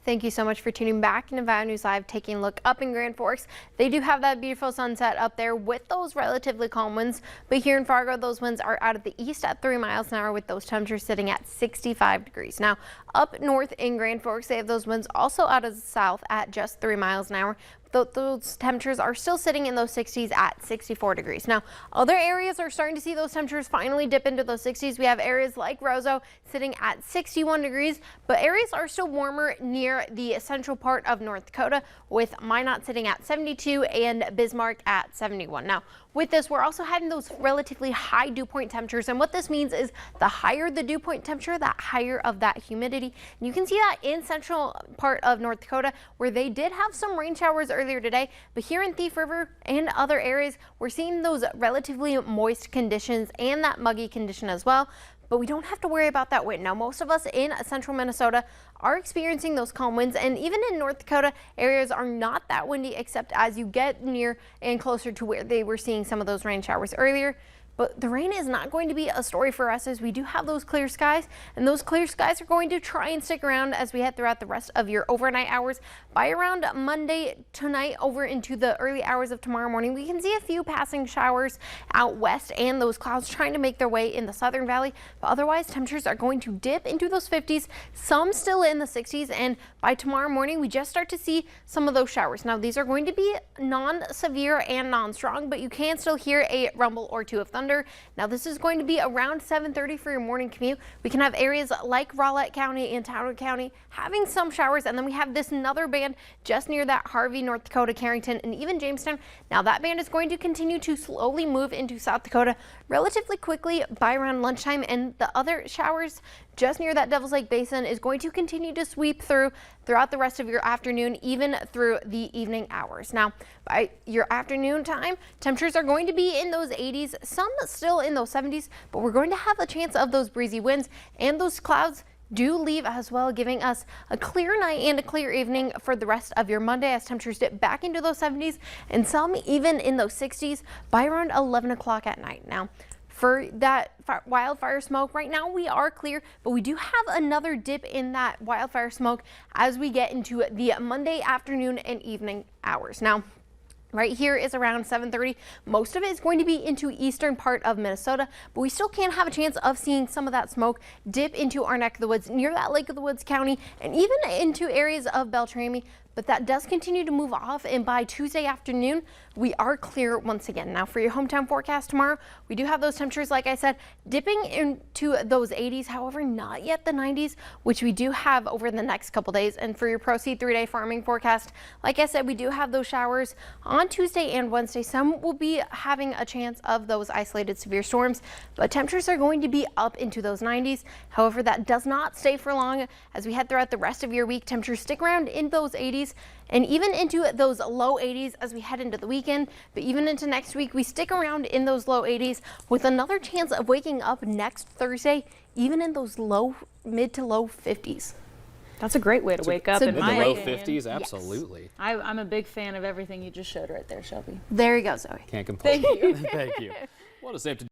Thank you so much for tuning back to Nevada News Live, taking a look up in Grand Forks. They do have that beautiful sunset up there with those relatively calm winds, but here in Fargo, those winds are out of the east at 3 miles an hour with those temperatures sitting at 65 degrees. Now, up north in Grand Forks, they have those winds also out of the south at just 3 miles an hour. Those temperatures are still sitting in those 60s at 64 degrees. Now, other areas are starting to see those temperatures finally dip into those 60s. We have areas like Roseau sitting at 61 degrees, but areas are still warmer near the central part of North Dakota, with Minot sitting at 72 and Bismarck at 71. Now, with this, we're also having those relatively high dew point temperatures, and what this means is the higher the dew point temperature, that higher of that humidity. And you can see that in central part of North Dakota, where they did have some rain showers earlier today, but here in Thief River and other areas, we're seeing those relatively moist conditions and that muggy condition as well. But we don't have to worry about that wind. Now, most of us in central Minnesota are experiencing those calm winds, and even in North Dakota, areas are not that windy except as you get near and closer to where they were seeing some of those rain showers earlier. But the rain is not going to be a story for us, as we do have those clear skies, and those clear skies are going to try and stick around as we head throughout the rest of your overnight hours. By around Monday tonight over into the early hours of tomorrow morning, we can see a few passing showers out west and those clouds trying to make their way in the Southern Valley. But otherwise, temperatures are going to dip into those 50s, some still in the 60s, and by tomorrow morning, we just start to see some of those showers. Now, these are going to be non-severe and non-strong, but you can still hear a rumble or two of thunder. Now, this is going to be around 7:30 for your morning commute. We can have areas like Rowlett County and Towner County having some showers, and then we have this another band just near that Harvey, North Dakota, Carrington, and even Jamestown. Now, that band is going to continue to slowly move into South Dakota relatively quickly by around lunchtime, and the other showers just near that Devil's Lake Basin is going to continue to sweep throughout the rest of your afternoon, even through the evening hours. Now, by your afternoon time, temperatures are going to be in those 80s, some still in those 70s, but we're going to have a chance of those breezy winds, and those clouds do leave as well, giving us a clear night and a clear evening for the rest of your Monday, as temperatures dip back into those 70s and some even in those 60s by around 11 o'clock at night. Now, for that wildfire smoke, right now we are clear, but we do have another dip in that wildfire smoke as we get into the Monday afternoon and evening hours. Now, right here is around 7:30. Most of it is going to be into eastern part of Minnesota, but we still can have a chance of seeing some of that smoke dip into our neck of the woods near that Lake of the Woods County and even into areas of Beltrami. But that does continue to move off, and by Tuesday afternoon, we are clear once again. Now, for your hometown forecast tomorrow, we do have those temperatures, like I said, dipping into those 80s, however, not yet the 90s, which we do have over the next couple days. And for your Pro-Seed 3-day farming forecast, like I said, we do have those showers on Tuesday and Wednesday. Some will be having a chance of those isolated severe storms, but temperatures are going to be up into those 90s. However, that does not stay for long as we head throughout the rest of your week. Temperatures stick around in those 80s and even into those low 80s as we head into the weekend. But even into next week, we stick around in those low 80s with another chance of waking up next Thursday even in those mid to low 50s. That's a great way to wake up. In my the low opinion. 50s, absolutely. Yes. I'm a big fan of everything you just showed right there, Shelby. There you go, Zoe. Can't complain. Thank you. Thank you. What a safe to